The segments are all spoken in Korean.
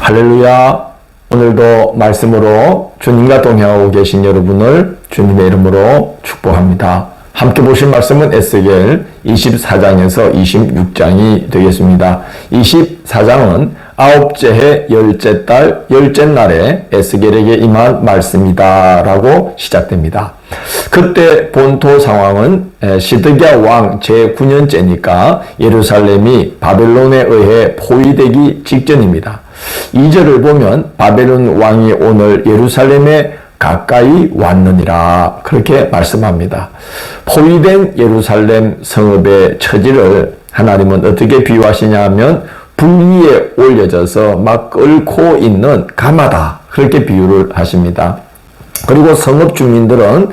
할렐루야. 오늘도 말씀으로 주님과 동행하고 계신 여러분을 주님의 이름으로 축복합니다. 함께 보실 말씀은 에스겔 24장에서 26장이 되겠습니다. 24장은 아홉째 해 열째 달 열째 날에 에스겔에게 임한 말씀이다 라고 시작됩니다. 그때 본토 상황은 시드기야 왕 제9년째니까 예루살렘이 바벨론에 의해 포위되기 직전입니다. 2절을 보면 바벨론 왕이 오늘 예루살렘에 가까이 왔느니라 그렇게 말씀합니다. 포위된 예루살렘 성읍의 처지를 하나님은 어떻게 비유하시냐 하면 불 위에 올려져서 막 끓고 있는 가마다 그렇게 비유를 하십니다. 그리고 성읍 주민들은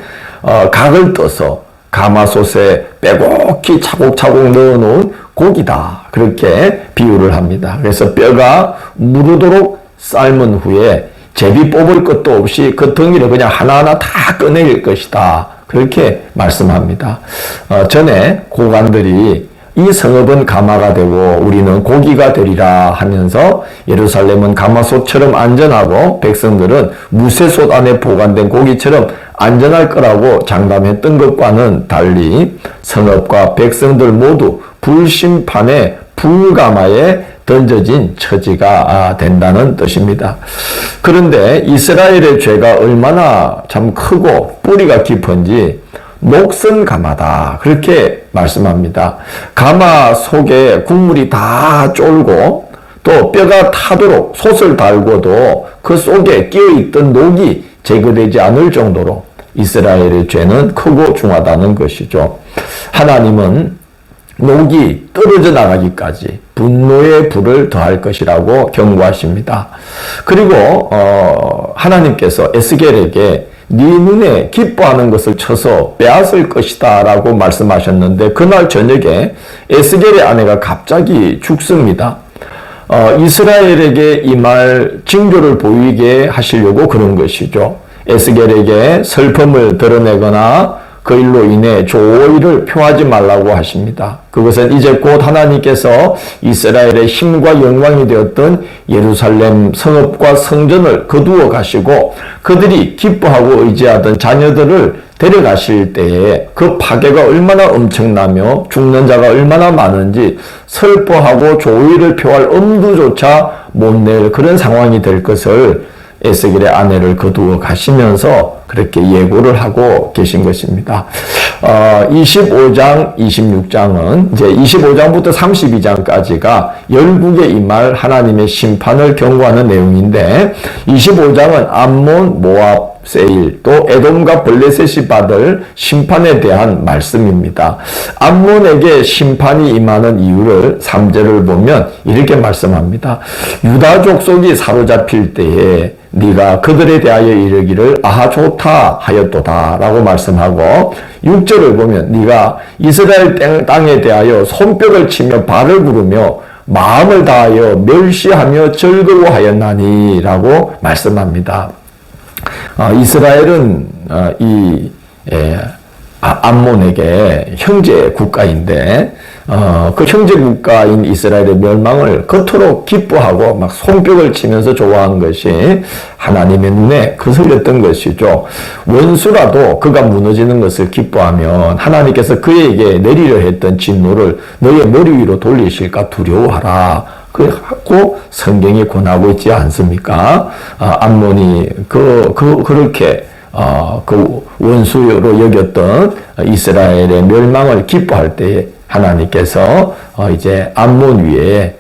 각을 떠서 가마솥에 빼곡히 차곡차곡 넣어놓은 고기다 그렇게 비유를 합니다. 그래서 뼈가 무르도록 삶은 후에 제비 뽑을 것도 없이 그 덩이를 그냥 하나하나 다 꺼낼 것이다 그렇게 말씀합니다. 전에 고관들이 이 성읍은 가마가 되고 우리는 고기가 되리라 하면서 예루살렘은 가마솥처럼 안전하고 백성들은 무쇠솥 안에 보관된 고기처럼 안전할 거라고 장담했던 것과는 달리 성읍과 백성들 모두 불심판의 불가마에 던져진 처지가 된다는 뜻입니다. 그런데 이스라엘의 죄가 얼마나 참 크고 뿌리가 깊은지 녹슨 가마다 그렇게 말씀합니다. 가마 속에 국물이 다 쫄고 또 뼈가 타도록 솥을 달고도 그 속에 끼어있던 녹이 제거되지 않을 정도로 이스라엘의 죄는 크고 중하다는 것이죠. 하나님은 녹이 떨어져 나가기까지 분노의 불을 더할 것이라고 경고하십니다. 그리고 하나님께서 에스겔에게 네 눈에 기뻐하는 것을 쳐서 빼앗을 것이다 라고 말씀하셨는데 그날 저녁에 에스겔의 아내가 갑자기 죽습니다. 이스라엘에게 이 말 징조를 보이게 하시려고 그런 것이죠. 에스겔에게 슬픔을 드러내거나 그 일로 인해 조의를 표하지 말라고 하십니다. 그것은 이제 곧 하나님께서 이스라엘의 힘과 영광이 되었던 예루살렘 성읍과 성전을 거두어 가시고 그들이 기뻐하고 의지하던 자녀들을 데려가실 때에 그 파괴가 얼마나 엄청나며 죽는 자가 얼마나 많은지 슬퍼하고 조의를 표할 엄두조차 못 낼 그런 상황이 될 것을 에스겔의 아내를 거두어 가시면서 그렇게 예고를 하고 계신 것입니다. 25장, 26장은 이제 25장부터 32장까지가 열국에 임할 하나님의 심판을 경고하는 내용인데 25장은 암몬, 모압, 세일, 또 에돔과 블레셋이 받을 심판에 대한 말씀입니다. 암몬에게 심판이 임하는 이유를 3절을 보면 이렇게 말씀합니다. 유다 족속이 사로잡힐 때에 네가 그들에 대하여 이르기를 아하 좋다 하였도다 라고 말씀하고 6절을 보면 네가 이스라엘 땅에 대하여 손뼉을 치며 발을 부르며 마음을 다하여 멸시하며 즐거워하였나니 라고 말씀합니다. 이스라엘은 암몬에게 형제 국가인데 그 형제 국가인 이스라엘의 멸망을 그토록 기뻐하고 막 손뼉을 치면서 좋아한 것이 하나님의 눈에 거슬렸던 것이죠. 원수라도 그가 무너지는 것을 기뻐하면 하나님께서 그에게 내리려 했던 진노를 너의 머리 위로 돌리실까 두려워하라. 그하고 성경이 권하고 있지 않습니까? 암몬이 그렇게 그 원수로 여겼던 이스라엘의 멸망을 기뻐할 때에 하나님께서 이제 암몬 위에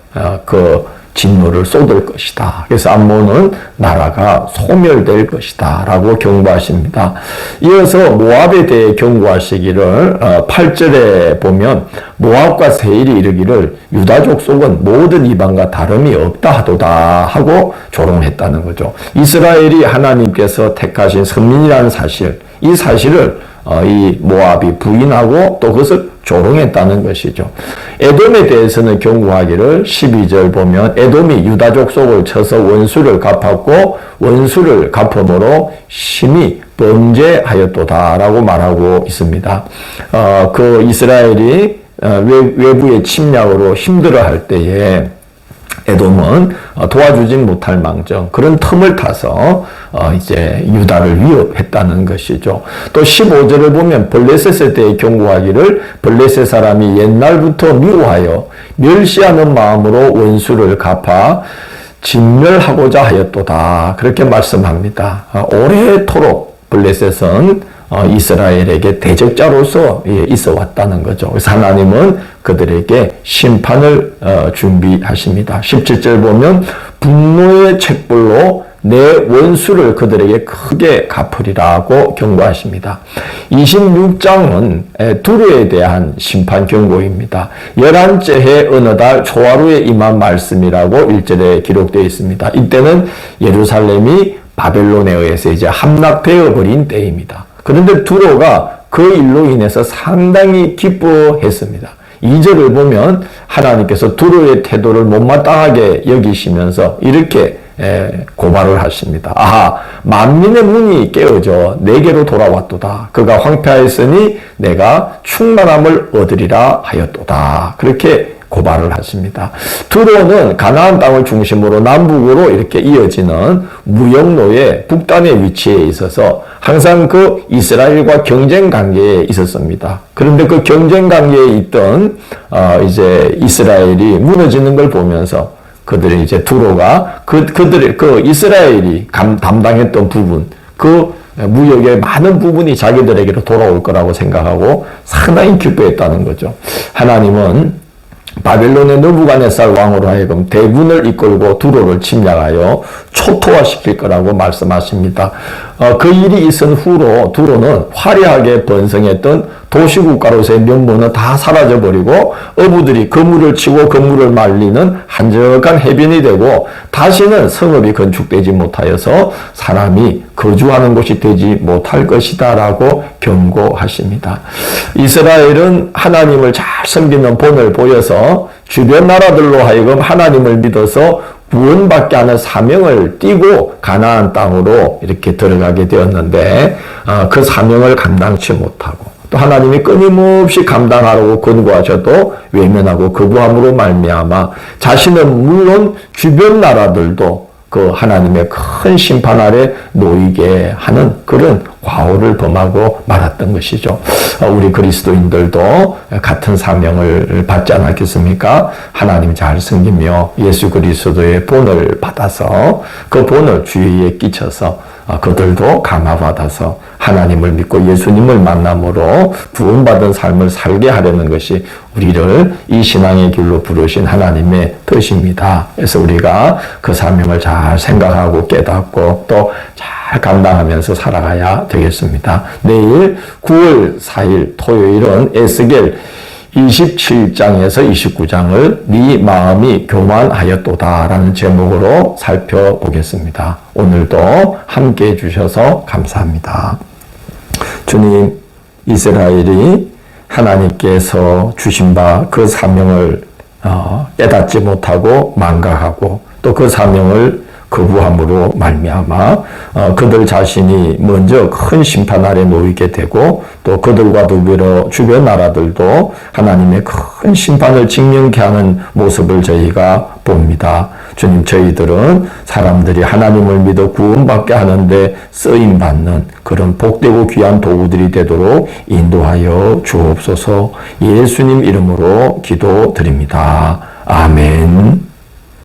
그 진노를 쏟을 것이다. 그래서 암몬은 나라가 소멸될 것이다 라고 경고하십니다. 이어서 모압에 대해 경고하시기를 8절에 보면 모압과 세일이 이르기를 유다 족속은 모든 이방과 다름이 없다 하도다 하고 조롱했다는 거죠. 이스라엘이 하나님께서 택하신 선민이라는 사실, 이 사실을 이 모압이 부인하고 또 그것을 조롱했다는 것이죠. 에돔에 대해서는 경고하기를 12절 보면 에돔이 유다 족속을 쳐서 원수를 갚았고 원수를 갚음으로 심히 범죄하였도다 라고 말하고 있습니다. 그 이스라엘이 외부의 침략으로 힘들어할 때에 에돔은 도와주진 못할 망정 그런 틈을 타서 이제 유다를 위협했다는 것이죠. 또 15절을 보면 블레셋에 대해 경고하기를 블레셋 사람이 옛날부터 미워하여 멸시하는 마음으로 원수를 갚아 진멸하고자 하였도다. 그렇게 말씀합니다. 오래도록 블레셋은 이스라엘에게 대적자로서 있어 왔다는 거죠. 그래서 하나님은 그들에게 심판을 준비하십니다. 17절 보면 분노의 책불로 내 원수를 그들에게 크게 갚으리라고 경고하십니다. 26장은 두루에 대한 심판 경고입니다. 11째 해 어느 달 초하루에 임한 말씀이라고 1절에 기록되어 있습니다. 이때는 예루살렘이 바벨론에 의해서 이제 함락되어 버린 때입니다. 그런데 두로가 그 일로 인해서 상당히 기뻐했습니다. 2절을 보면 하나님께서 두로의 태도를 못마땅하게 여기시면서 이렇게 고발을 하십니다. 아하, 만민의 문이 깨어져 내게로 돌아왔도다. 그가 황폐하였으니 내가 충만함을 얻으리라 하였도다. 그렇게 고발을 하십니다. 두로는 가나안 땅을 중심으로 남북으로 이렇게 이어지는 무역로의 북단의 위치에 있어서 항상 그 이스라엘과 경쟁 관계에 있었습니다. 그런데 그 경쟁 관계에 있던 이제 이스라엘이 무너지는 걸 보면서 그들이 이제 두로가 그들의 그 이스라엘이 담당했던 부분 그 무역의 많은 부분이 자기들에게로 돌아올 거라고 생각하고 상당히 기뻐했다는 거죠. 하나님은 바벨론의 느부갓네살 왕으로 하여금 대군을 이끌고 두로를 침략하여 초토화시킬 거라고 말씀하십니다. 그 일이 있은 후로 두로는 화려하게 번성했던 도시국가로서의 면모는 다 사라져버리고 어부들이 그물을 치고 그물을 말리는 한적한 해변이 되고 다시는 성읍이 건축되지 못하여서 사람이 거주하는 곳이 되지 못할 것이다 라고 경고하십니다. 이스라엘은 하나님을 잘 섬기는 본을 보여서 주변 나라들로 하여금 하나님을 믿어서 구원받게 하는 사명을 띠고 가나안 땅으로 이렇게 들어가게 되었는데 그 사명을 감당치 못하고 또 하나님이 끊임없이 감당하라고 권고하셔도 외면하고 거부함으로 말미암아 자신은 물론 주변 나라들도 그 하나님의 큰 심판 아래 놓이게 하는 그런 과오를 범하고 말았던 것이죠. 우리 그리스도인들도 같은 사명을 받지 않았겠습니까? 하나님 잘 섬기며 예수 그리스도의 본을 받아서 그 본을 주위에 끼쳐서 그들도 감화받아서 하나님을 믿고 예수님을 만남으로 구원받은 삶을 살게 하려는 것이 우리를 이 신앙의 길로 부르신 하나님의 뜻입니다. 그래서 우리가 그 사명을 잘 생각하고 깨닫고 또 잘 감당하면서 살아가야 되겠습니다. 내일 9월 4일 토요일은 에스겔 27장에서 29장을 네 마음이 교만하였도다 라는 제목으로 살펴보겠습니다. 오늘도 함께해 주셔서 감사합니다. 주님, 이스라엘이 하나님께서 주신 바 그 사명을 깨닫지 못하고 망각하고 또 그 사명을 거부함으로 말미암아 그들 자신이 먼저 큰 심판 아래 놓이게 되고 또 그들과 더불어 주변 나라들도 하나님의 큰 심판을 직면케 하는 모습을 저희가 봅니다. 주님, 저희들은 사람들이 하나님을 믿어 구원받게 하는데 쓰임받는 그런 복되고 귀한 도구들이 되도록 인도하여 주옵소서. 예수님 이름으로 기도드립니다. 아멘.